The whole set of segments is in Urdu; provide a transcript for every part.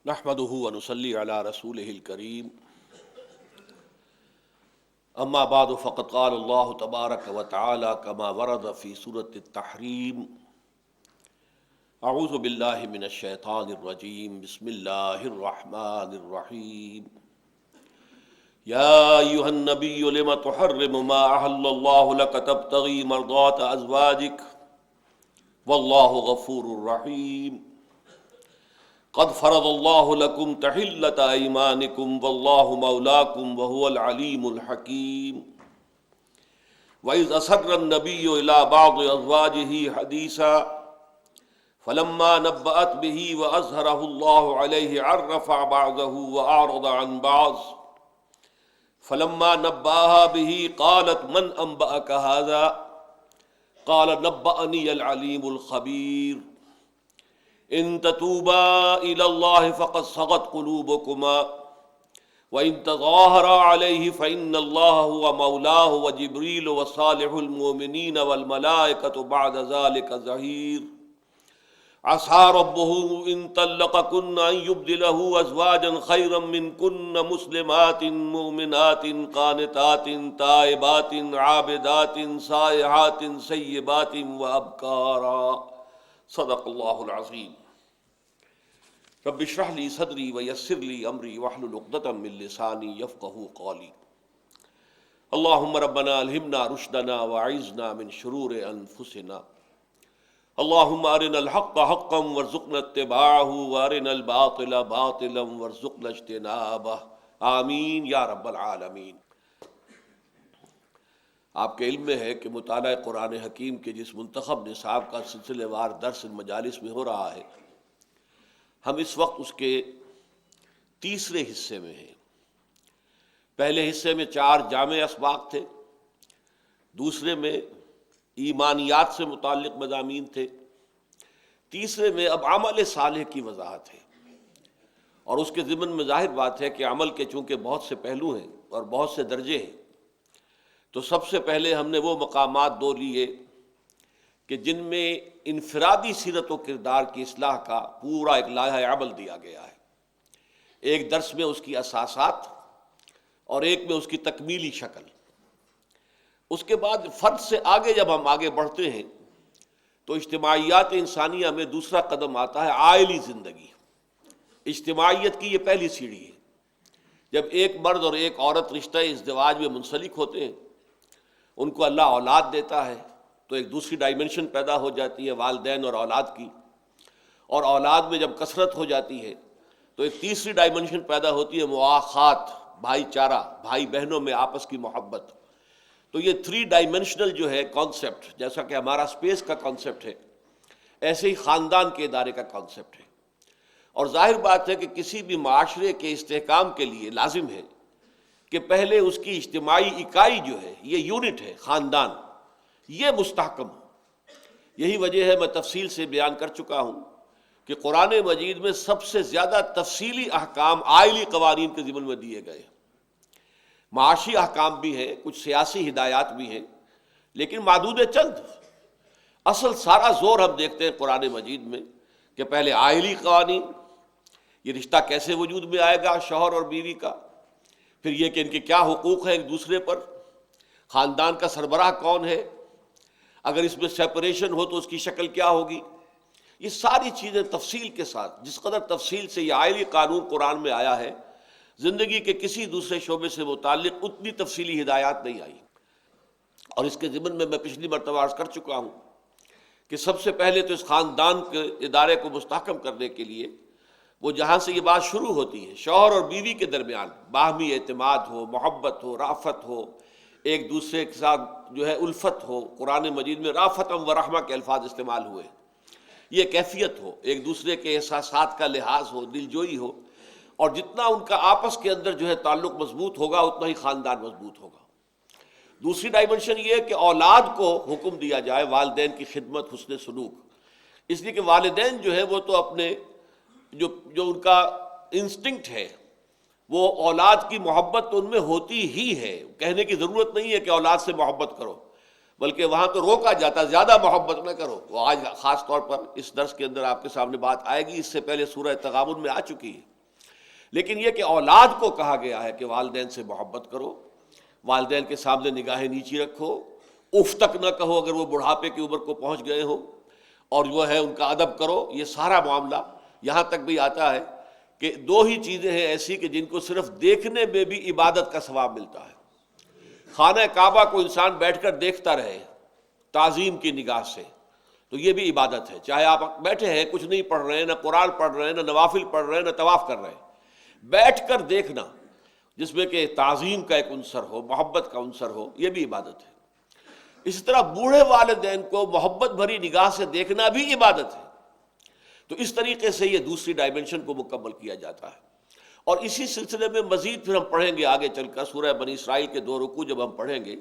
نحمده ونصلي على رسوله الكريم اما بعد فقد قال الله تبارك وتعالى كما ورد في سورة التحريم اعوذ بالله من الشيطان الرجيم بسم الله الرحمن الرحيم يا ايها النبي لم تحرم ما احل الله لك تبتغي مرضات ازواجك والله غفور رحيم قد فرض الله لكم تحلة أيمانكم والله مولاكم وهو العليم الحكيم وإذ أسر النبي إلى بعض أزواجه حديثا فلما نبأت به وأظهره الله عليه عرف بعضه وأعرض عن بعض فلما نبأها به قالت من أنبأك هذا قال نبأني العليم الخبير ان تتوبا الى اللہ فقد صغت قلوبكما وان تظاہرا علیہ فان اللہ هو مولاه وجبریل وصالح المؤمنین والملائکۃ بعد ذلك ظہیر عسى ربه ان طلقكن ان يبدله ازواجا خيرا منكن مسلمات مؤمنات قانتات تائبات عابدات سائحات سیبات وابکارا صدق اللہ العظیم رب اشرح لی صدری ویسر لی امری واحلل عقدۃ من لسانی یفقہوا قولی اللہم ربنا الہمنا رشدنا واعذنا من شرور انفسنا اللہم ارنا الحق حقا وارزقنا اتباعہ وارنا الباطل باطلا وارزقنا اجتنابہ آمین یا رب العالمین۔ آپ کے علم میں ہے کہ مطالعہ قرآن حکیم کے جس منتخب نصاب کا سلسلے وار درس مجالس میں ہو رہا ہے، ہم اس وقت اس کے تیسرے حصے میں ہیں۔ پہلے حصے میں 4 جامع اسباق تھے، دوسرے میں ایمانیات سے متعلق مضامین تھے، تیسرے میں اب عمل صالح کی وضاحت ہے۔ اور اس کے ضمن میں ظاہر بات ہے کہ عمل کے چونکہ بہت سے پہلو ہیں اور بہت سے درجے ہیں، تو سب سے پہلے ہم نے وہ مقامات 2 لیے کہ جن میں انفرادی سیرت و کردار کی اصلاح کا پورا ایک لائحہ عمل دیا گیا ہے، ایک درس میں اس کی اساسات اور ایک میں اس کی تکمیلی شکل۔ اس کے بعد فرد سے آگے جب ہم آگے بڑھتے ہیں تو اجتماعیات انسانیہ میں دوسرا قدم آتا ہے عائلی زندگی۔ اجتماعیت کی یہ پہلی سیڑھی ہے۔ جب ایک مرد اور ایک عورت رشتہ ازدواج میں منسلک ہوتے ہیں، ان کو اللہ اولاد دیتا ہے تو ایک دوسری ڈائمنشن پیدا ہو جاتی ہے والدین اور اولاد کی، اور اولاد میں جب کثرت ہو جاتی ہے تو ایک تیسری ڈائمنشن پیدا ہوتی ہے مواخات، بھائی چارہ، بھائی بہنوں میں آپس کی محبت۔ تو یہ 3 ڈائمنشنل جو ہے کانسیپٹ، جیسا کہ ہمارا اسپیس کا کانسیپٹ ہے، ایسے ہی خاندان کے ادارے کا کانسیپٹ ہے۔ اور ظاہر بات ہے کہ کسی بھی معاشرے کے استحکام کے لیے لازم ہے کہ پہلے اس کی اجتماعی اکائی جو ہے، یہ یونٹ ہے خاندان، یہ مستحکم ہو۔ یہی وجہ ہے، میں تفصیل سے بیان کر چکا ہوں کہ قرآن مجید میں سب سے زیادہ تفصیلی احکام عائلی قوانین کے ضمن میں دیے گئے ہیں۔ معاشی احکام بھی ہیں، کچھ سیاسی ہدایات بھی ہیں، لیکن معدود چند۔ اصل سارا زور ہم دیکھتے ہیں قرآن مجید میں کہ پہلے عائلی قوانین، یہ رشتہ کیسے وجود میں آئے گا شوہر اور بیوی کا، پھر یہ کہ ان کے کیا حقوق ہیں ایک دوسرے پر، خاندان کا سربراہ کون ہے، اگر اس میں سیپریشن ہو تو اس کی شکل کیا ہوگی، یہ ساری چیزیں تفصیل کے ساتھ، جس قدر تفصیل سے یہ عائلی قانون قرآن میں آیا ہے، زندگی کے کسی دوسرے شعبے سے متعلق اتنی تفصیلی ہدایات نہیں آئی۔ اور اس کے ضمن میں پچھلی مرتبہ عرض کر چکا ہوں کہ سب سے پہلے تو اس خاندان کے ادارے کو مستحکم کرنے کے لیے وہ جہاں سے یہ بات شروع ہوتی ہے، شوہر اور بیوی کے درمیان باہمی اعتماد ہو، محبت ہو، رافت ہو، ایک دوسرے کے ساتھ جو ہے الفت ہو۔ قرآن مجید میں رافتم و رحمہ کے الفاظ استعمال ہوئے، یہ کیفیت ہو، ایک دوسرے کے احساسات کا لحاظ ہو، دل جوئی ہو، اور جتنا ان کا آپس کے اندر جو ہے تعلق مضبوط ہوگا اتنا ہی خاندان مضبوط ہوگا۔ دوسری ڈائمنشن یہ ہے کہ اولاد کو حکم دیا جائے والدین کی خدمت، حسن سلوک، اس لیے کہ والدین جو ہے وہ تو اپنے جو ان کا انسٹنکٹ ہے، وہ اولاد کی محبت تو ان میں ہوتی ہی ہے، کہنے کی ضرورت نہیں ہے کہ اولاد سے محبت کرو، بلکہ وہاں تو روکا جاتا زیادہ محبت نہ کرو۔ وہ آج خاص طور پر اس درس کے اندر آپ کے سامنے بات آئے گی، اس سے پہلے سورہ تغابن میں آ چکی ہے لیکن یہ کہ اولاد کو کہا گیا ہے کہ والدین سے محبت کرو، والدین کے سامنے نگاہیں نیچی رکھو، اف تک نہ کہو اگر وہ بڑھاپے کی عمر کو پہنچ گئے ہو، اور جو ہے ان کا ادب کرو۔ یہ سارا معاملہ یہاں تک بھی آتا ہے کہ دو ہی چیزیں ہیں ایسی کہ جن کو صرف دیکھنے میں بھی عبادت کا ثواب ملتا ہے۔ خانہ کعبہ کو انسان بیٹھ کر دیکھتا رہے تعظیم کی نگاہ سے، تو یہ بھی عبادت ہے۔ چاہے آپ بیٹھے ہیں، کچھ نہیں پڑھ رہے ہیں، نہ قرآن پڑھ رہے ہیں، نہ نوافل پڑھ رہے ہیں، نہ طواف کر رہے ہیں، بیٹھ کر دیکھنا جس میں کہ تعظیم کا ایک عنصر ہو، محبت کا عنصر ہو، یہ بھی عبادت ہے۔ اسی طرح بوڑھے والدین کو محبت بھری نگاہ سے دیکھنا بھی عبادت ہے۔ تو اس طریقے سے یہ دوسری ڈائمنشن کو مکمل کیا جاتا ہے۔ اور اسی سلسلے میں مزید پھر ہم پڑھیں گے آگے چل کر سورہ بنی اسرائیل کے 2 رکوع جب ہم پڑھیں گے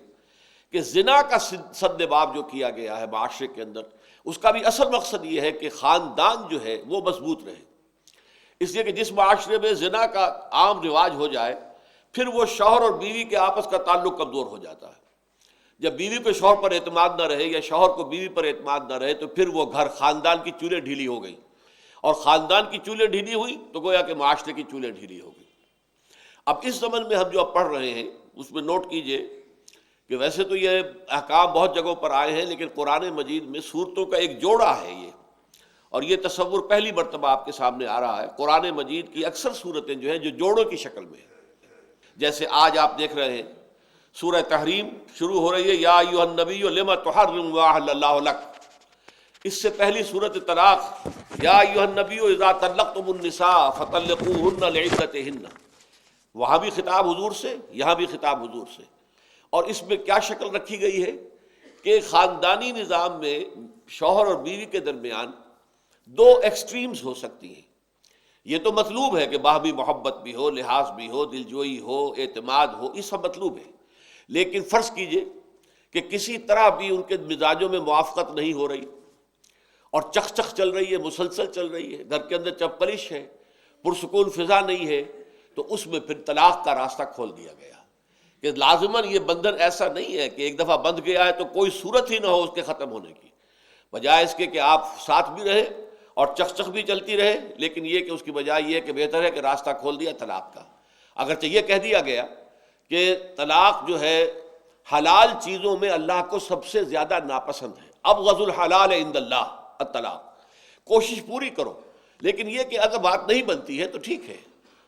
کہ زنا کا سد باب جو کیا گیا ہے معاشرے کے اندر، اس کا بھی اصل مقصد یہ ہے کہ خاندان جو ہے وہ مضبوط رہے۔ اس لیے کہ جس معاشرے میں زنا کا عام رواج ہو جائے، پھر وہ شوہر اور بیوی کے آپس کا تعلق کمزور ہو جاتا ہے۔ جب بیوی کو شوہر پر اعتماد نہ رہے یا شوہر کو بیوی پر اعتماد نہ رہے تو پھر وہ گھر، خاندان کی چولیں ڈھیلی ہو گئی، اور خاندان کی چولیں ڈھیلی ہوئی تو گویا کہ معاشرے کی چولیں ڈھیلی ہو گئی۔ اب اس زمن میں ہم جو اب پڑھ رہے ہیں اس میں نوٹ کیجئے کہ ویسے تو یہ احکام بہت جگہوں پر آئے ہیں، لیکن قرآن مجید میں صورتوں کا ایک جوڑا ہے یہ، اور یہ تصور پہلی مرتبہ آپ کے سامنے آ رہا ہے۔ قرآن مجید کی اکثر صورتیں جو ہیں جو جوڑوں کی شکل میں ہیں، جیسے آج آپ دیکھ رہے ہیں سورہ تحریم شروع ہو رہی ہے، یا ایھا النبی لم تحرم ما احل اللہ لک۔ اس سے پہلی سورۃ طلاق، یا ایھا النبی اذا طلقتم النساء فطلقوهن لعدتهن، وہاں بھی خطاب حضور سے، یہاں بھی خطاب حضور سے۔ اور اس میں کیا شکل رکھی گئی ہے کہ خاندانی نظام میں شوہر اور بیوی کے درمیان 2 ایکسٹریمز ہو سکتی ہیں۔ یہ تو مطلوب ہے کہ باہمی محبت بھی ہو، لحاظ بھی ہو، دلجوئی ہو، اعتماد ہو، یہ سب مطلوب ہے، لیکن فرض کیجئے کہ کسی طرح بھی ان کے مزاجوں میں موافقت نہیں ہو رہی اور چخ چخ چل رہی ہے، مسلسل چل رہی ہے، گھر کے اندر چپلش ہے، پرسکون فضا نہیں ہے، تو اس میں پھر طلاق کا راستہ کھول دیا گیا کہ لازماً یہ بندھن ایسا نہیں ہے کہ ایک دفعہ بندھ گیا ہے تو کوئی صورت ہی نہ ہو اس کے ختم ہونے کی، بجائے اس کے کہ آپ ساتھ بھی رہے اور چخ چخ بھی چلتی رہے، لیکن یہ کہ اس کی بجائے یہ کہ بہتر ہے کہ راستہ کھول دیا طلاق کا۔ اگرچہ یہ کہہ دیا گیا کہ طلاق جو ہے حلال چیزوں میں اللہ کو سب سے زیادہ ناپسند ہے، ابغض الحلال عند اللہ الطلاق، کوشش پوری کرو، لیکن یہ کہ اگر بات نہیں بنتی ہے تو ٹھیک ہے،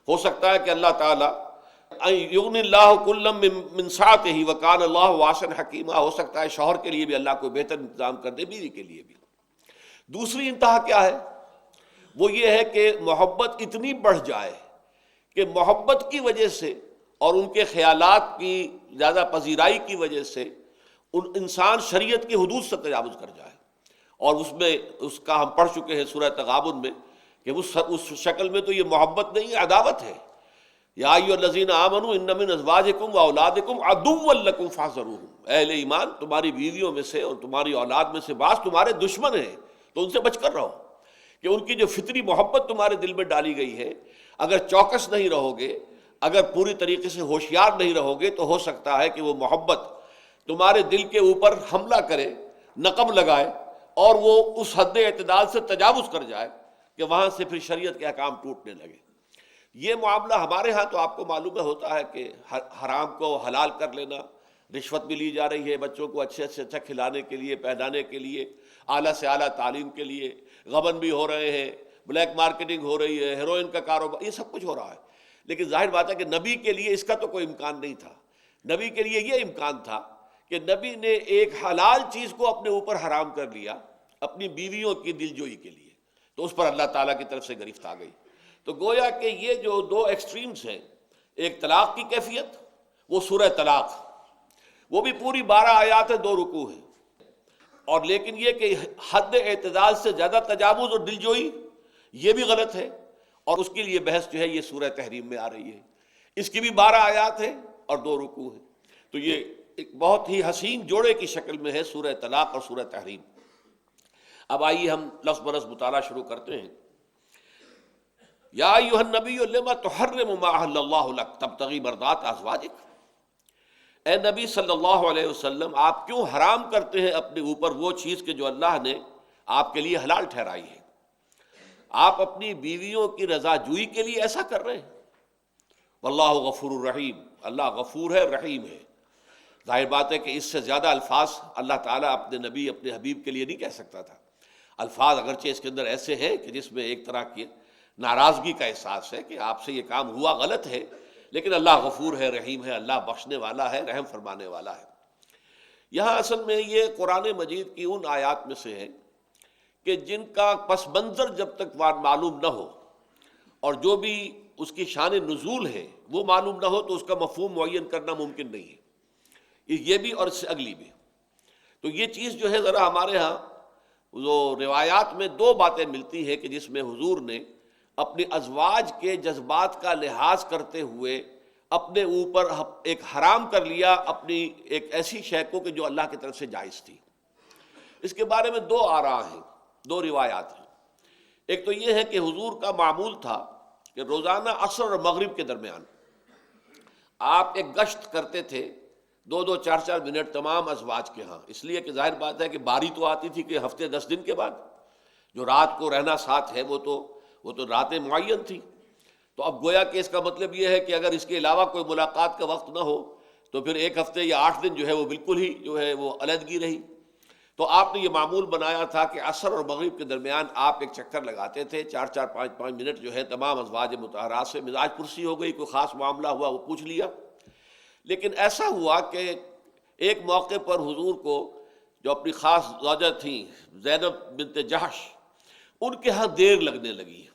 ہو سکتا ہے کہ اللہ تعالیٰ یغنی اللہ کلا من سعتہ وکان اللہ واسعا حکیما، ہو سکتا ہے شوہر کے لیے بھی اللہ کوئی بہتر انتظام کر دے، بیوی کے لیے بھی۔ دوسری انتہا کیا ہے؟ وہ یہ ہے کہ محبت اتنی بڑھ جائے کہ محبت کی وجہ سے اور ان کے خیالات کی زیادہ پذیرائی کی وجہ سے انسان شریعت کی حدود سے تجاوز کر جائے، اور اس میں اس کا ہم پڑھ چکے ہیں سورہ تغابن میں کہ اس شکل میں تو یہ محبت نہیں، عداوت ہے۔ یا ایھا الذین آمنوا ان من ازواجکم واولادکم عدوا لکم فاحذروہم، اہل ایمان تمہاری بیویوں میں سے اور تمہاری اولاد میں سے بعض تمہارے دشمن ہیں تو ان سے بچ کر رہو، کہ ان کی جو فطری محبت تمہارے دل میں ڈالی گئی ہے، اگر چوکس نہیں رہو گے، اگر پوری طریقے سے ہوشیار نہیں رہو گے تو ہو سکتا ہے کہ وہ محبت تمہارے دل کے اوپر حملہ کرے، نقب لگائے، اور وہ اس حد اعتدال سے تجاوز کر جائے کہ وہاں سے پھر شریعت کے احکام ٹوٹنے لگے۔ یہ معاملہ ہمارے ہاں تو آپ کو معلوم ہوتا ہے کہ حرام کو حلال کر لینا، رشوت بھی لی جا رہی ہے بچوں کو اچھے سے اچھا کھلانے کے لیے، پہنانے کے لیے، اعلیٰ سے اعلیٰ تعلیم کے لیے، غبن بھی ہو رہے ہیں، بلیک مارکیٹنگ ہو رہی ہے، ہیروئن کا کاروبار، یہ سب کچھ ہو رہا ہے۔ لیکن ظاہر بات ہے کہ نبی کے لیے اس کا تو کوئی امکان نہیں تھا۔ نبی کے لیے یہ امکان تھا کہ نبی نے ایک حلال چیز کو اپنے اوپر حرام کر لیا اپنی بیویوں کی دلجوئی کے لیے، تو اس پر اللہ تعالیٰ کی طرف سے گرفت آ گئی۔ تو گویا کہ یہ جو 2 ایکسٹریمز ہیں، ایک طلاق کی کیفیت، وہ سورہ طلاق، وہ بھی پوری 12 آیات 2 رکوع ہیں، اور لیکن یہ کہ حد اعتدال سے زیادہ تجاوز اور دلجوئی، یہ بھی غلط ہے، اور اس کے لیے بحث جو ہے یہ سورہ تحریم میں آ رہی ہے۔ اس کی بھی 12 آیات ہیں اور 2 رکوع ہیں، تو یہ ایک بہت ہی حسین جوڑے کی شکل میں ہے سورہ طلاق اور سورہ تحریم۔ اب آئیے ہم لفظ برس مطالعہ شروع کرتے ہیں۔ یا ایھا النبی لم تحرم ما احل اللہ لک تبتغی مرضات ازواجک، اے نبی صلی اللہ علیہ وسلم آپ کیوں حرام کرتے ہیں اپنے اوپر وہ چیز کہ جو اللہ نے آپ کے لیے حلال ٹھہرائی ہے؟ آپ اپنی بیویوں کی رضا جوئی کے لیے ایسا کر رہے ہیں؟ واللہ غفور الرحیم، اللہ غفور ہے، رحیم ہے۔ ظاہر بات ہے کہ اس سے زیادہ الفاظ اللہ تعالیٰ اپنے نبی، اپنے حبیب کے لیے نہیں کہہ سکتا تھا۔ الفاظ اگرچہ اس کے اندر ایسے ہیں کہ جس میں ایک طرح کی ناراضگی کا احساس ہے کہ آپ سے یہ کام ہوا غلط ہے، لیکن اللہ غفور ہے، رحیم ہے، اللہ بخشنے والا ہے، رحم فرمانے والا ہے۔ یہاں اصل میں یہ قرآن مجید کی ان آیات میں سے ہے کہ جن کا پس منظر جب تک معلوم نہ ہو اور جو بھی اس کی شان نزول ہے وہ معلوم نہ ہو تو اس کا مفہوم معین کرنا ممکن نہیں ہے، یہ بھی اور اس سے اگلی بھی۔ تو یہ چیز جو ہے ذرا ہمارے ہاں جو روایات میں دو باتیں ملتی ہیں کہ جس میں حضور نے اپنی ازواج کے جذبات کا لحاظ کرتے ہوئے اپنے اوپر ایک حرام کر لیا اپنی ایک ایسی شے کو کہ جو اللہ کی طرف سے جائز تھی۔ اس کے بارے میں دو آراء ہیں، دو روایات ہیں۔ ایک تو یہ ہے کہ حضور کا معمول تھا کہ روزانہ عصر اور مغرب کے درمیان آپ ایک گشت کرتے تھے، 2-2 4-4 منٹ تمام ازواج کے ہاں، اس لیے کہ ظاہر بات ہے کہ باری تو آتی تھی کہ ہفتے 10 دن کے بعد جو رات کو رہنا ساتھ ہے وہ تو راتیں معین تھی۔ تو اب گویا کہ اس کا مطلب یہ ہے کہ اگر اس کے علاوہ کوئی ملاقات کا وقت نہ ہو تو پھر 1 ہفتے یا 8 دن جو ہے وہ بالکل ہی جو ہے وہ علیحدگی رہی۔ تو آپ نے یہ معمول بنایا تھا کہ عصر اور مغرب کے درمیان آپ ایک چکر لگاتے تھے، 4-4 5-5 منٹ جو ہے تمام ازواج مطہرات سے مزاج پرسی ہو گئی، کوئی خاص معاملہ ہوا وہ پوچھ لیا۔ لیکن ایسا ہوا کہ ایک موقع پر حضور کو جو اپنی خاص زوجہ تھیں زینب بنت جحش، ان کے ہاں دیر لگنے لگی۔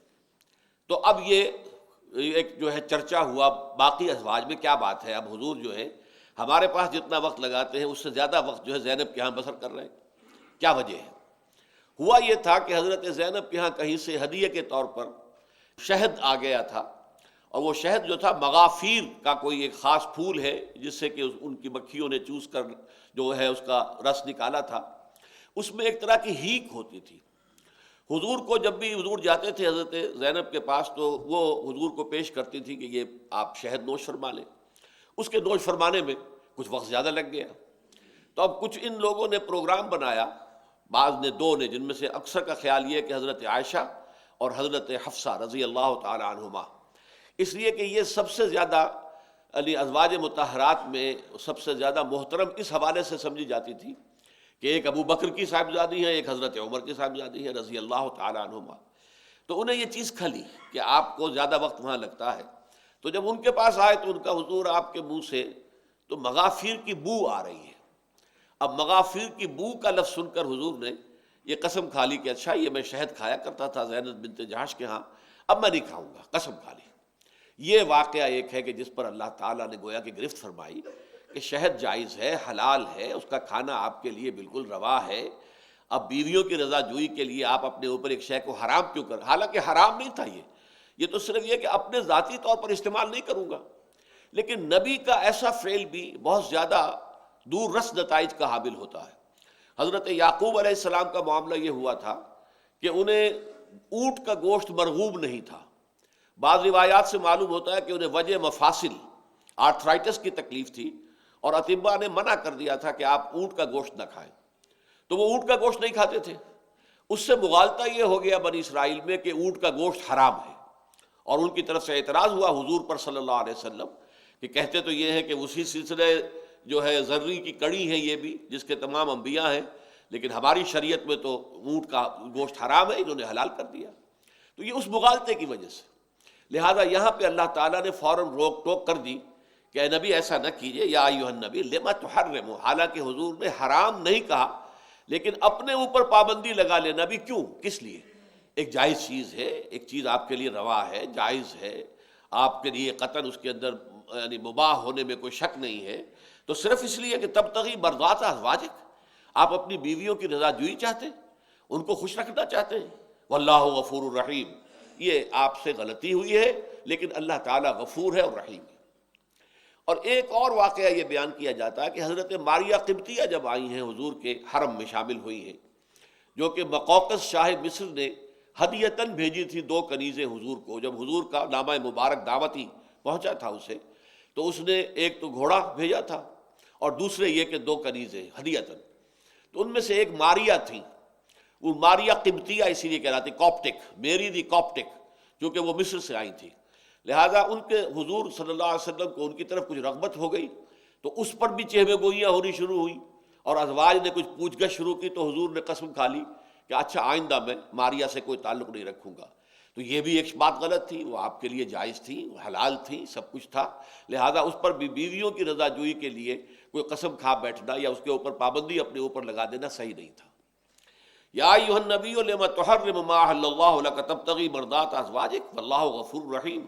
تو اب یہ ایک جو ہے چرچا ہوا باقی ازواج میں کیا بات ہے، اب حضور جو ہے ہمارے پاس جتنا وقت لگاتے ہیں اس سے زیادہ وقت جو ہے زینب کے ہاں بسر کر رہے ہیں، کیا وجہ ہے؟ ہوا یہ تھا کہ حضرت زینب کے ہاں کہیں سے ہدیے کے طور پر شہد آ گیا تھا، اور وہ شہد جو تھا مغافیر کا کوئی ایک خاص پھول ہے جس سے کہ ان کی مکھیوں نے چوس کر جو ہے اس کا رس نکالا تھا، اس میں ایک طرح کی ہیک ہوتی تھی۔ حضور کو جب بھی حضور جاتے تھے حضرت زینب کے پاس تو وہ حضور کو پیش کرتی تھی کہ یہ آپ شہد نوش فرما لیں۔ اس کے نوش فرمانے میں کچھ وقت زیادہ لگ گیا، تو اب کچھ ان لوگوں نے پروگرام بنایا، بعض نے، دو نے، جن میں سے اکثر کا خیال یہ کہ حضرت عائشہ اور حضرت حفصہ رضی اللہ تعالی عنہما، اس لیے کہ یہ سب سے زیادہ ازواج مطہرات میں سب سے زیادہ محترم اس حوالے سے سمجھی جاتی تھی کہ ایک ابو بکر کی صاحبزادی ہیں، ایک حضرت عمر کی صاحبزادی ہیں رضی اللہ تعالی عنہما۔ تو انہیں یہ چیز کھلی کہ آپ کو زیادہ وقت وہاں لگتا ہے، تو جب ان کے پاس آئے تو ان کا حضور آپ کے منہ سے تو مغافیر کی بو آ رہی ہے۔ اب مغافیر کی بو کا لفظ سن کر حضور نے یہ قسم کھا لی کہ اچھا یہ میں شہد کھایا کرتا تھا زینب بنت جحش کے ہاں، اب میں نہیں کھاؤں گا، قسم کھا لی۔ یہ واقعہ ایک ہے کہ جس پر اللہ تعالیٰ نے گویا کہ گرفت فرمائی کہ شہد جائز ہے، حلال ہے، اس کا کھانا آپ کے لیے بالکل روا ہے۔ اب بیویوں کی رضا جوئی کے لیے آپ اپنے اوپر ایک شے کو حرام کیوں کر، حالانکہ حرام نہیں تھا یہ تو صرف یہ کہ اپنے ذاتی طور پر استعمال نہیں کروں گا، لیکن نبی کا ایسا فعل بھی بہت زیادہ دور رس نتائج کا حامل ہوتا ہے۔ حضرت یعقوب علیہ السلام کا معاملہ یہ ہوا تھا کہ انہیں اونٹ کا گوشت مرغوب نہیں تھا۔ بعض روایات سے معلوم ہوتا ہے کہ انہیں وجہ مفاصل آرتھرائٹس کی تکلیف تھی اور اطباء نے منع کر دیا تھا کہ آپ اونٹ کا گوشت نہ کھائیں، تو وہ اونٹ کا گوشت نہیں کھاتے تھے۔ اس سے مغالطہ یہ ہو گیا بنی اسرائیل میں کہ اونٹ کا گوشت حرام ہے، اور ان کی طرف سے اعتراض ہوا حضور پر صلی اللہ علیہ وسلم کہ کہتے تو یہ ہے کہ اسی سلسلے جو ہے ذرّی کی کڑی ہے یہ بھی جس کے تمام انبیاء ہیں، لیکن ہماری شریعت میں تو اونٹ کا گوشت حرام ہے، انہوں نے حلال کر دیا۔ تو یہ اس مغالطے کی وجہ سے، لہذا یہاں پہ اللہ تعالیٰ نے فوراً روک ٹوک کر دی کہ اے نبی ایسا نہ کیجئے، یا ایھا النبی لما تحرم، حالانکہ حضور نے حرام نہیں کہا لیکن اپنے اوپر پابندی لگا لے، نبی کیوں، کس لیے؟ ایک جائز چیز ہے، ایک چیز آپ کے لیے روا ہے، جائز ہے، آپ کے لیے قطعاً اس کے اندر یعنی مباح ہونے میں کوئی شک نہیں ہے، تو صرف اس لیے کہ تبتغی مرضات ازواجک، آپ اپنی بیویوں کی رضا جوئی چاہتے ہیں، ان کو خوش رکھنا چاہتے ہیں۔ واللہ غفور الرحیم، یہ آپ سے غلطی ہوئی ہے لیکن اللہ تعالیٰ غفور ہے اور رحیم ہے۔ اور ایک اور واقعہ یہ بیان کیا جاتا ہے کہ حضرت ماریہ قبطیہ جب آئی ہیں حضور کے حرم میں شامل ہوئی ہیں، جو کہ مقوقس شاہ مصر نے ہدیتاً بھیجی تھی 2 کنیزیں حضور کو، جب حضور کا نامہ مبارک دعوتی پہنچا تھا اسے، تو اس نے ایک تو گھوڑا بھیجا تھا اور دوسرے یہ کہ 2 کنیزیں ہدیتاً۔ تو ان میں سے ایک ماریہ تھیں، وہ ماریہ قبطیہ اسی لیے کہلاتی، کاپٹک، میری دی کاپٹک، کیونکہ وہ مصر سے آئی تھی۔ لہٰذا ان کے حضور صلی اللہ علیہ وسلم کو ان کی طرف کچھ رغبت ہو گئی تو اس پر بھی چہمے گوئیاں ہونی شروع ہوئی، اور ازواج نے کچھ پوچھ گچھ شروع کی تو حضور نے قسم کھا لی کہ اچھا آئندہ میں ماریا سے کوئی تعلق نہیں رکھوں گا۔ تو یہ بھی ایک بات غلط تھی، وہ آپ کے لیے جائز تھی، حلال تھی، سب کچھ تھا، لہذا اس پر بھی بیویوں کی رضا جوئی کے لیے کوئی قسم کھا بیٹھنا یا اس کے اوپر پابندی اپنے اوپر لگا دینا صحیح نہیں تھا۔ یا ایھا النبی لم تحرم ما احل اللہ لک تبتغی مرضات ازواجک واللہ غفور رحیم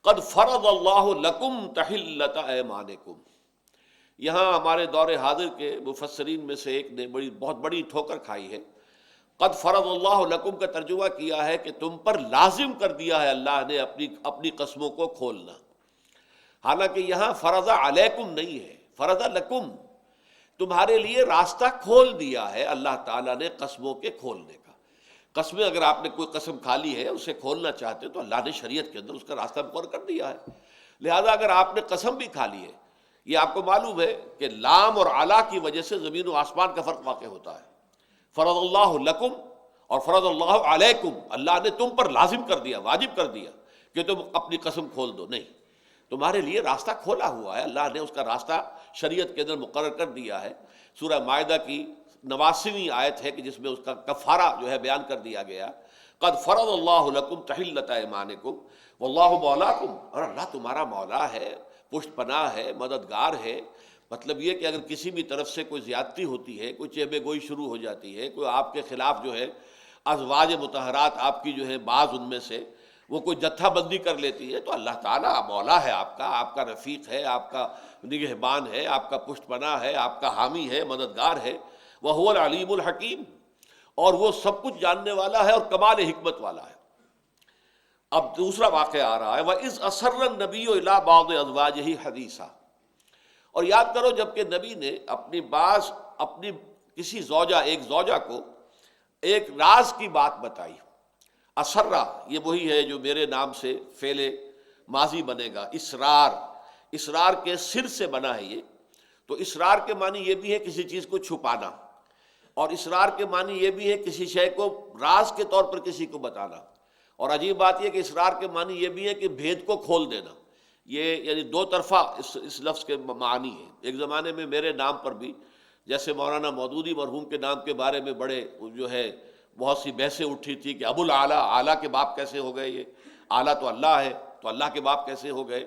قد فرض اللہ لکم تحلۃ ایمانکم۔ یہاں ہمارے دور حاضر کے مفسرین میں سے ایک نے بہت بڑی ٹھوکر کھائی ہے۔ قد فرض اللہ لکم کا ترجمہ کیا ہے کہ تم پر لازم کر دیا ہے اللہ نے اپنی قسموں کو کھولنا، حالانکہ یہاں فرض علیکم نہیں ہے، فرض لکم، تمہارے لیے راستہ کھول دیا ہے اللہ تعالیٰ نے قسموں کے کھولنے کا۔ قسمیں اگر آپ نے کوئی قسم کھا لی ہے اسے کھولنا چاہتے تو اللہ نے شریعت کے اندر اس کا راستہ مقرر کر دیا ہے۔ لہذا اگر آپ نے قسم بھی کھا لی ہے، یہ آپ کو معلوم ہے کہ لام اور علا کی وجہ سے زمین و آسمان کا فرق واقع ہوتا ہے۔ فرض اللہ لکم اور فرض اللہ علیکم، اللہ نے تم پر لازم کر دیا، واجب کر دیا کہ تم اپنی قسم کھول دو، نہیں، تمہارے لیے راستہ کھولا ہوا ہے، اللہ نے اس کا راستہ شریعت کے اندر مقرر کر دیا ہے۔ سورہ مائدہ کی 89ویں آیت ہے کہ جس میں اس کا کفارہ جو ہے بیان کر دیا گیا، قد فرض اللہ لکم تحلۃ ایمانکم واللہ مولاکم، اور اللہ تمہارا مولا ہے، پشت پناہ ہے، مددگار ہے۔ مطلب یہ کہ اگر کسی بھی طرف سے کوئی زیادتی ہوتی ہے، کوئی چہبے گوئی شروع ہو جاتی ہے، کوئی آپ کے خلاف جو ہے ازواج مطہرات آپ کی جو ہے بعض ان میں سے وہ کوئی جتھا بندی کر لیتی ہے، تو اللہ تعالیٰ مولا ہے، آپ کا رفیق ہے، آپ کا نگہبان ہے، آپ کا پشت پناہ ہے، آپ کا حامی ہے، مددگار ہے، وَهُوَ العلیم الحکیم، اور وہ سب کچھ جاننے والا ہے اور کمال حکمت والا ہے۔ اب دوسرا واقعہ آ رہا ہے، وَإِذْ أَسَرَّ النَّبِيُّ إِلَىٰ بَعْضِ أَزْوَاجِهِ حَدِيثًا، اور یاد کرو جب کہ نبی نے اپنی کسی ایک زوجہ کو ایک راز کی بات بتائی۔ اسرہ یہ وہی ہے جو میرے نام سے فعل ماضی بنے گا، اسرار کے سر سے بنا ہے یہ۔ تو اسرار کے معنی یہ بھی ہے کسی چیز کو چھپانا، اور اسرار کے معنی یہ بھی ہے کسی شے کو راز کے طور پر کسی کو بتانا، اور عجیب بات یہ کہ اسرار کے معنی یہ بھی ہے کہ بھید کو کھول دینا۔ یہ یعنی دو طرفہ اس لفظ کے معنی ہے۔ ایک زمانے میں میرے نام پر بھی، جیسے مولانا مودودی مرحوم کے نام کے بارے میں بڑے جو ہے بہت سی بحثیں اٹھی تھی کہ ابو الاعلیٰ، اعلیٰ کے باپ کیسے ہو گئے، یہ اعلیٰ تو اللہ ہے، تو اللہ کے باپ کیسے ہو گئے؟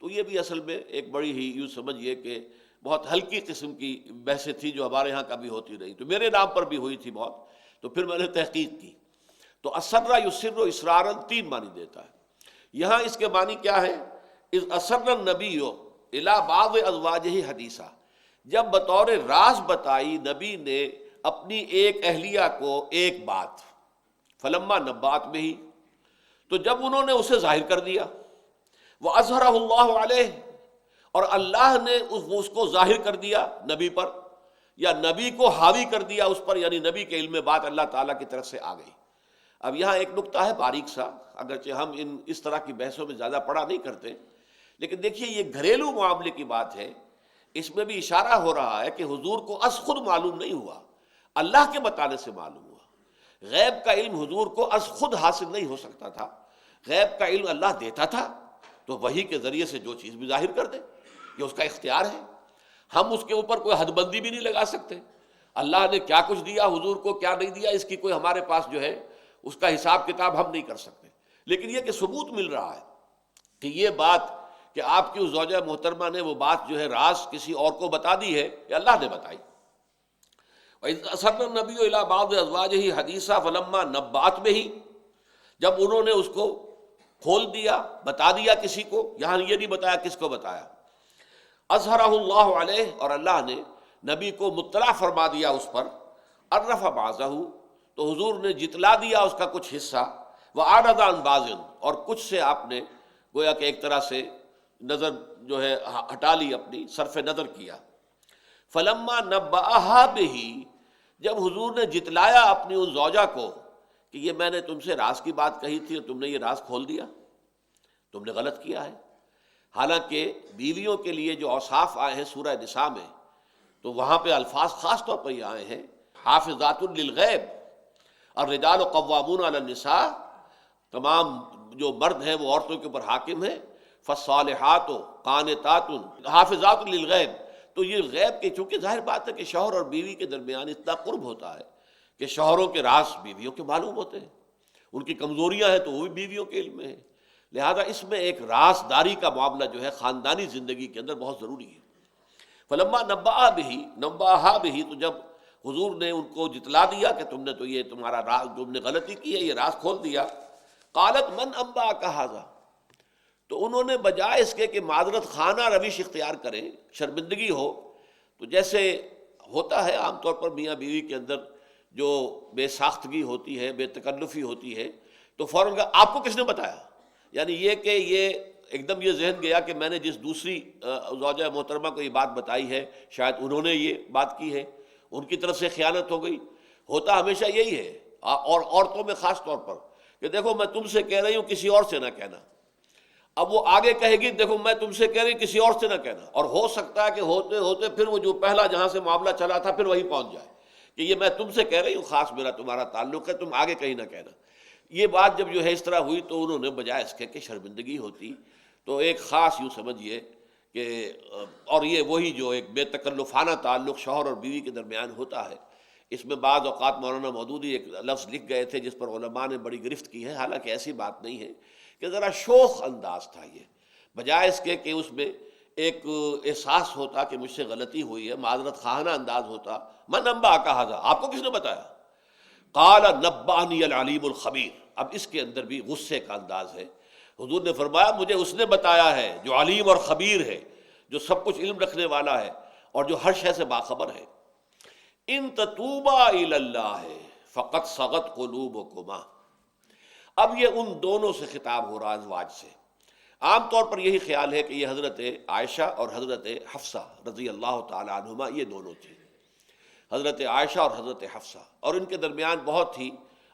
تو یہ بھی اصل میں ایک بڑی ہی یوں سمجھیے کہ بہت ہلکی قسم کی بحثیں تھی جو ہمارے ہاں کبھی ہوتی رہی، تو میرے نام پر بھی ہوئی تھی بہت، تو پھر میں نے تحقیق کی تو اسرہ یسر اسرارا 3 معنی دیتا ہے۔ یہاں اس کے معنی کیا ہے؟ اذ اسر النبی الی بعض ازواجہ حدیثا، جب بطور راز بتائی نبی نے اپنی ایک اہلیہ کو ایک بات، فلما نبات میں ہی، تو جب انہوں نے اسے ظاہر کر دیا، وَأَظْهَرَهُ اللَّهُ عَلَيْهِ، اور اللہ نے اس کو ظاہر کر دیا نبی پر، یا نبی کو حاوی کر دیا اس پر، یعنی نبی کے علم بات اللہ تعالیٰ کی طرف سے آ گئی۔ اب یہاں ایک نکتہ ہے باریک سا، اگرچہ ہم اس طرح کی بحثوں میں زیادہ پڑھا نہیں کرتے، لیکن دیکھیے یہ گھریلو معاملے کی بات ہے، اس میں بھی اشارہ ہو رہا ہے کہ حضور کو از خود معلوم نہیں ہوا، اللہ کے بتانے سے معلوم ہوا۔ غیب کا علم حضور کو از خود حاصل نہیں ہو سکتا تھا، غیب کا علم اللہ دیتا تھا تو وحی کے ذریعے سے جو چیز بھی ظاہر کر دے، یہ اس کا اختیار ہے، ہم اس کے اوپر کوئی حد بندی بھی نہیں لگا سکتے۔ اللہ نے کیا کچھ دیا حضور کو، کیا نہیں دیا، اس کی کوئی ہمارے پاس جو ہے اس کا حساب کتاب ہم نہیں کر سکتے، لیکن یہ کہ ثبوت مل رہا ہے کہ یہ بات کہ آپ کی اس زوجہ محترمہ نے وہ بات جو ہے راز کسی اور کو بتا دی ہے، یہ اللہ نے بتائی۔ وَإِذْ أَسَرَّ النَّبِيُّ إِلَىٰ بَعْضِ أَزْوَاجِهِ حَدِيثًا فَلَمَّا نَبَّأَتْ بِهِ، جب انہوں نے اس کو کھول دیا، بتا دیا کسی کو، یہاں یہ نہیں بتایا کس کو بتایا، أَظْهَرَهُ اللَّهُ عَلَيْهِ، اور اللہ نے نبی کو مطلع فرما دیا اس پر، عَرَّفَ بَعْضَهُ، تو حضور نے جتلا دیا اس کا کچھ حصہ، وَأَعْرَضَ عَنْ بَعْضٍ، اور کچھ سے آپ نے گویا کہ ایک طرح سے نظر جو ہے ہٹا لی، اپنی صرف نظر کیا۔ فلما نبأہا بہ، جب حضور نے جتلایا اپنی ان زوجہ کو کہ یہ میں نے تم سے راز کی بات کہی تھی اور تم نے یہ راز کھول دیا، تم نے غلط کیا ہے۔ حالانکہ بیویوں کے لیے جو اوصاف آئے ہیں سورہ نساء میں، تو وہاں پہ الفاظ خاص طور پر یہ آئے ہیں، حافظات للغیب، الرجال قوامون علی النساء، تمام جو مرد ہیں وہ عورتوں کے اوپر حاکم ہیں، فالصالحات قانتات حافظات للغیب، تو یہ غیب کے، چونکہ ظاہر بات ہے کہ شوہر اور بیوی کے درمیان اتنا قرب ہوتا ہے کہ شوہروں کے راز بیویوں کے معلوم ہوتے ہیں، ان کی کمزوریاں ہیں تو وہ بھی بیویوں کے علم میں ہیں، لہذا اس میں ایک رازداری کا معاملہ جو ہے خاندانی زندگی کے اندر بہت ضروری ہے۔ فلما نبأہا بہ، تو جب حضور نے ان کو جتلا دیا کہ تم نے تو یہ تمہارا راز، تم نے غلطی کی ہے، یہ راز کھول دیا، قالت من انبأک ھذا، تو انہوں نے بجائے اس کے کہ معذرت خانہ روش اختیار کریں، شرمندگی ہو، تو جیسے ہوتا ہے عام طور پر میاں بیوی کے اندر جو بے ساختگی ہوتی ہے، بے تکلفی ہوتی ہے، تو فوراً کہا آپ کو کس نے بتایا، یعنی یہ کہ یہ ایک دم یہ ذہن گیا کہ میں نے جس دوسری زوجہ محترمہ کو یہ بات بتائی ہے شاید انہوں نے یہ بات کی ہے، ان کی طرف سے خیانت ہو گئی۔ ہوتا ہمیشہ یہی ہے، اور عورتوں میں خاص طور پر، کہ دیکھو میں تم سے کہہ رہی ہوں کسی اور سے نہ کہنا، اب وہ آگے کہے گی دیکھو میں تم سے کہہ رہی ہوں کسی اور سے نہ کہنا، اور ہو سکتا ہے کہ ہوتے ہوتے پھر وہ جو پہلا جہاں سے معاملہ چلا تھا پھر وہیں پہنچ جائے کہ یہ میں تم سے کہہ رہی ہوں، خاص میرا تمہارا تعلق ہے، تم آگے کہیں نہ کہنا۔ یہ بات جب جو ہے اس طرح ہوئی تو انہوں نے بجائے اس کے کہ شرمندگی ہوتی، تو ایک خاص یوں سمجھیے کہ اور یہ وہی جو ایک بے تکلفانہ تعلق شوہر اور بیوی کے درمیان ہوتا ہے، اس میں بعض اوقات مولانا مودودی ایک لفظ لکھ گئے تھے جس پر علماء نے بڑی گرفت کی ہے، حالانکہ ایسی بات نہیں ہے، کہ ذرا شوخ انداز تھا یہ، بجائے اس کے کہ اس میں ایک احساس ہوتا کہ مجھ سے غلطی ہوئی ہے، معذرت خواہانہ انداز ہوتا، من انبأک ھذا، آپ کو کس نے بتایا، قال نبأنی العلیم الخبیر، اب اس کے اندر بھی غصے کا انداز ہے، حضور نے فرمایا مجھے اس نے بتایا ہے جو علیم اور خبیر ہے، جو سب کچھ علم رکھنے والا ہے اور جو ہر شے سے باخبر ہے۔ ان تتوبا الی اللہ فقد صغت قلوبکما، اب یہ ان دونوں سے خطاب ہو رہا ہے، ازواج سے۔ عام طور پر یہی خیال ہے کہ یہ حضرت عائشہ اور حضرت حفصہ رضی اللہ تعالی عنہما یہ دونوں تھے، حضرت عائشہ اور حضرت حفصہ، اور ان کے درمیان بہت ہی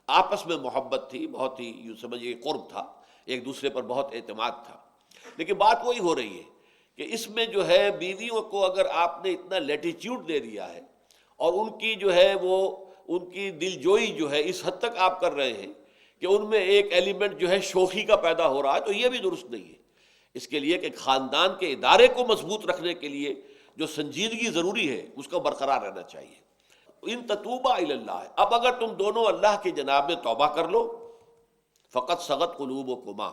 آپس میں محبت تھی، بہت ہی یوں سمجھیے قرب تھا، ایک دوسرے پر بہت اعتماد تھا۔ لیکن بات وہی ہو رہی ہے کہ اس میں جو ہے بیویوں کو اگر آپ نے اتنا لیٹیچیوڈ دے دیا ہے اور ان کی جو ہے وہ ان کی دل جوئی جو ہے اس حد تک آپ کر رہے ہیں کہ ان میں ایک ایلیمنٹ جو ہے شوخی کا پیدا ہو رہا ہے، تو یہ بھی درست نہیں ہے۔ اس کے لیے کہ خاندان کے ادارے کو مضبوط رکھنے کے لیے جو سنجیدگی ضروری ہے اس کو برقرار رہنا چاہیے۔ ان تتوبا الی اللہ، اب اگر تم دونوں اللہ کی جناب میں توبہ کر لو، فقط صغت قلوبکما،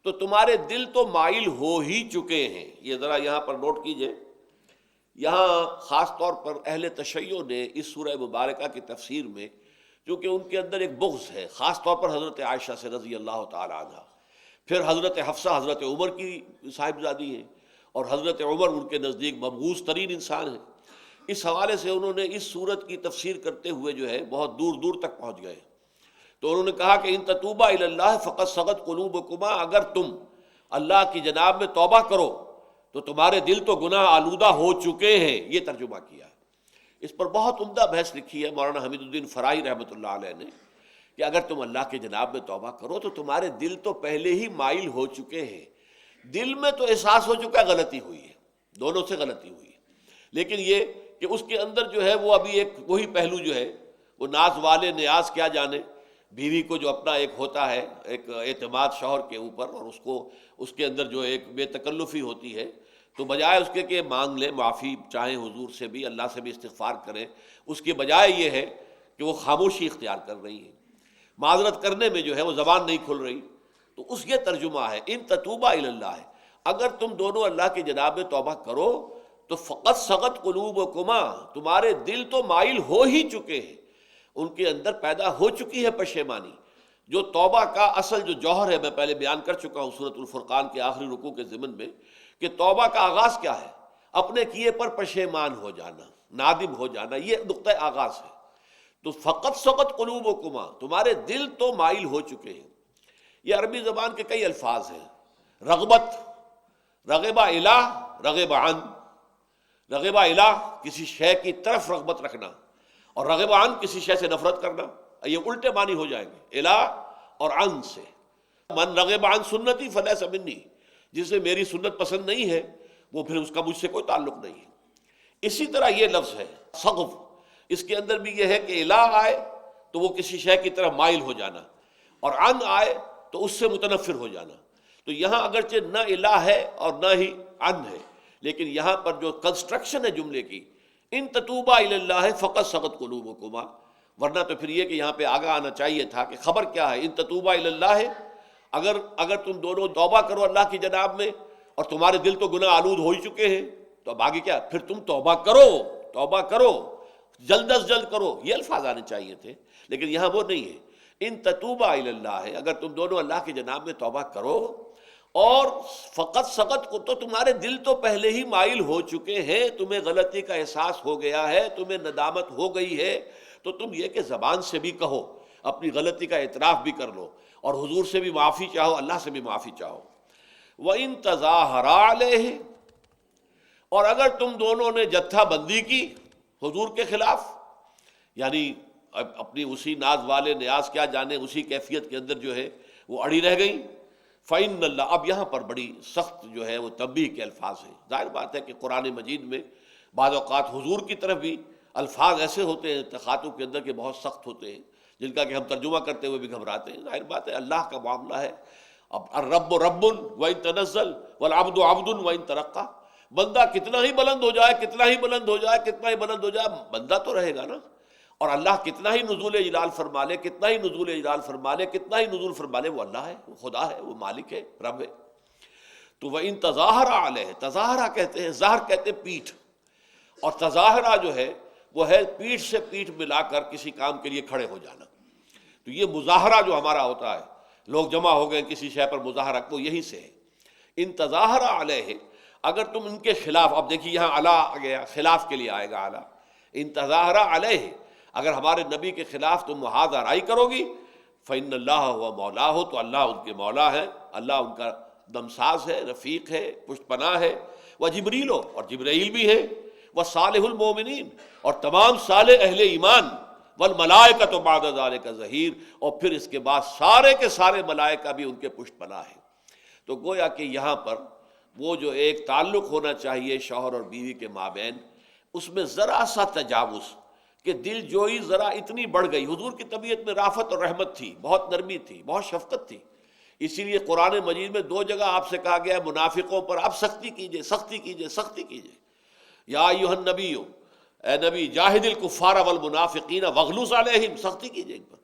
تو تمہارے دل تو مائل ہو ہی چکے ہیں۔ یہ ذرا یہاں پر نوٹ کیجئے، یہاں خاص طور پر اہل تشیع نے اس سورہ مبارکہ کی تفسیر میں، کیونکہ ان کے اندر ایک بغض ہے خاص طور پر حضرت عائشہ سے رضی اللہ تعالی عنہ، پھر حضرت حفصہ حضرت عمر کی صاحبزادی ہیں اور حضرت عمر ان کے نزدیک مبغوض ترین انسان ہیں، اس حوالے سے انہوں نے اس سورت کی تفسیر کرتے ہوئے جو ہے بہت دور دور تک پہنچ گئے، تو انہوں نے کہا کہ ان تتوبا الی اللہ فقد صغت قلوبکما، اگر تم اللہ کی جناب میں توبہ کرو تو تمہارے دل تو گناہ آلودہ ہو چکے ہیں، یہ ترجمہ کیا ہے۔ اس پر بہت عمدہ بحث لکھی ہے مولانا حمید الدین فرائی رحمۃ اللہ علیہ نے، کہ اگر تم اللہ کی جناب میں توبہ کرو تو تمہارے دل تو پہلے ہی مائل ہو چکے ہیں، دل میں تو احساس ہو چکا ہے غلطی ہوئی ہے، دونوں سے غلطی ہوئی ہے، لیکن یہ کہ اس کے اندر جو ہے وہ ابھی ایک وہی پہلو جو ہے وہ ناز والے نیاز کیا جانے، بیوی کو جو اپنا ایک ہوتا ہے ایک اعتماد شوہر کے اوپر، اور اس کے اندر جو ایک بے تکلفی ہوتی ہے، تو بجائے اس کے کہ مانگ لیں معافی چاہیں حضور سے بھی، اللہ سے بھی استغفار کریں، اس کے بجائے یہ ہے کہ وہ خاموشی اختیار کر رہی ہیں، معذرت کرنے میں جو ہے وہ زبان نہیں کھل رہی، تو اس یہ ترجمہ ہے ان تتوبا الی اللہ، اگر تم دونوں اللہ کی جناب میں توبہ کرو تو فقط صغت قلوبکما، تمہارے دل تو مائل ہو ہی چکے ہیں، ان کے اندر پیدا ہو چکی ہے پشیمانی، جو توبہ کا اصل جو جوہر ہے میں پہلے بیان کر چکا ہوں سورۃ الفرقان کے آخری رکوع کے ضمن میں، کہ توبہ کا آغاز کیا ہے، اپنے کیے پر پشیمان ہو جانا، نادم ہو جانا، یہ نقطہ آغاز ہے۔ تو فقط صغت قلوبکما، تمہارے دل تو مائل ہو چکے ہیں، یہ عربی زبان کے کئی الفاظ ہیں، رغبت، رغبہ الہ، رغبہ عن، رغبہ الہ کسی شے کی طرف رغبت رکھنا، اور رغبہ عن کسی شے سے نفرت کرنا، یہ الٹے معنی ہو جائیں گے، الہ اور عن سے۔ من رغب عن سنتی فلیس منی، جسے میری سنت پسند نہیں ہے وہ پھر اس کا مجھ سے کوئی تعلق نہیں ہے۔ اسی طرح یہ لفظ ہے صغف، اس کے اندر بھی یہ ہے کہ الہ آئے تو وہ کسی شے کی طرف مائل ہو جانا، اور عن آئے تو اس سے متنفر ہو جانا. تو یہاں اگرچہ نہ الہ ہے اور نہ ہی ان ہے، لیکن یہاں پر جو کنسٹرکشن ہے جملے کی، ان تتوبا الی اللہ فقط سقط قلوبکما، ورنہ تو پھر یہ کہ یہاں پہ آگاہ آنا چاہیے تھا کہ خبر کیا ہے، ان تتوبا الی اللہ ہے، اگر تم دونوں توبہ کرو اللہ کی جناب میں، اور تمہارے دل تو گناہ آلود ہو ہی چکے ہیں، تو اب آگے کیا، پھر تم توبہ کرو جلد از جلد کرو، یہ الفاظ آنے چاہیے تھے، لیکن یہاں وہ نہیں ہے. ان تتوبا الی اللہ ہے، اگر تم دونوں اللہ کی جناب میں توبہ کرو، اور فقط سقط کو تو تمہارے دل تو پہلے ہی مائل ہو چکے ہیں، تمہیں غلطی کا احساس ہو گیا ہے، تمہیں ندامت ہو گئی ہے، تو تم یہ کہ زبان سے بھی کہو، اپنی غلطی کا اعتراف بھی کر لو، اور حضور سے بھی معافی چاہو، اللہ سے بھی معافی چاہو. وَإِن تَظَاهَرَا عَلَيْهِ، اور اگر تم دونوں نے جتھا بندی کی حضور کے خلاف، یعنی اپنی اسی ناز والے نیاز کیا جانے اسی کیفیت کے اندر جو ہے وہ اڑی رہ گئی، فَإِنَّ اللَّهَ، اب یہاں پر بڑی سخت جو ہے وہ تنبیہ کے الفاظ ہیں. ظاہر بات ہے کہ قرآن مجید میں بعض اوقات حضور کی طرف بھی الفاظ ایسے ہوتے ہیں تخاطب کے اندر کہ بہت سخت ہوتے ہیں، جن کا کہ ہم ترجمہ کرتے ہوئے بھی گھبراتے ہیں. ظاہر بات ہے اللہ کا معاملہ ہے. اب الرب رب وَإِن تنزل والعبد عبد وَإن ترقى، بندہ کتنا ہی بلند ہو جائے، کتنا ہی بلند ہو جائے، کتنا ہی بلند ہو جائے، بندہ تو رہے گا نا. اور اللہ کتنا ہی نزول جلال فرما لے، کتنا ہی نزول جلال فرما لے، کتنا ہی نزول فرما لے، وہ اللہ ہے، وہ خدا ہے، وہ مالک ہے، رب ہے. تو وَإِن تَظَاهَرَ عَلَيْهِ، تظاہرہ کہتے ہیں، ظاہر کہتے ہیں پیٹھ، اور تظاہرہ جو ہے وہ ہے پیٹھ سے پیٹھ ملا کر کسی کام کے لیے کھڑے ہو جانا. تو یہ مظاہرہ جو ہمارا ہوتا ہے، لوگ جمع ہو گئے کسی شے پر مظاہرہ، وہ یہی سے ہے. ان تظاہرہ علیہ، اگر تم ان کے خلاف، اب دیکھیے یہاں علی آ گیا، خلاف کے لیے آئے گا علی. ان تظاہرہ علیہ، اگر ہمارے نبی کے خلاف تم محاذ آرائی کرو گی، فإن اللہ هو مولاہ، تو اللہ ان کے مولا ہے، اللہ ان کا دمساز ہے، رفیق ہے، پشت پناہ ہے. وجبریل، اور جبرائیل بھی ہے، وصالح المومنین، اور تمام صالح اہل ایمان، والملائکۃ بعد ذلک ظہیر، اور پھر اس کے بعد سارے کے سارے ملائکہ بھی ان کے پشت پناہ ہیں. تو گویا کہ یہاں پر وہ جو ایک تعلق ہونا چاہیے شوہر اور بیوی کے مابین، اس میں ذرا سا تجاوز کہ دل جوئی ذرا اتنی بڑھ گئی. حضور کی طبیعت میں رافت اور رحمت تھی، بہت نرمی تھی، بہت شفقت تھی. اسی لیے قرآن مجید میں 2 جگہ آپ سے کہا گیا ہے منافقوں پر آپ سختی کیجئے، سختی کیجئے، سختی کیجئے. یا ایھا النبی، اے نبی، جاہد الکفار والمنافقین واغلظ علیہم، سختی کیجئے ان پر.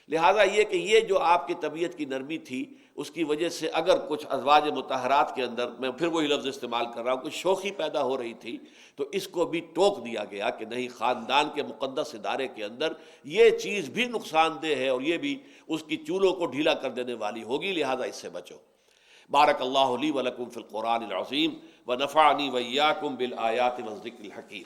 لہٰذا یہ کہ یہ جو آپ کی طبیعت کی نرمی تھی، اس کی وجہ سے اگر کچھ ازواج مطہرات کے اندر، میں پھر وہی لفظ استعمال کر رہا ہوں، کچھ شوخی پیدا ہو رہی تھی، تو اس کو بھی ٹوک دیا گیا کہ نہیں، خاندان کے مقدس ادارے کے اندر یہ چیز بھی نقصان دہ ہے، اور یہ بھی اس کی چولوں کو ڈھیلا کر دینے والی ہوگی، لہٰذا اس سے بچو. بارک اللہ لی ولکم فی القرآن العظیم ونفعنی وإیاکم بالآیات والذکر الحکیم.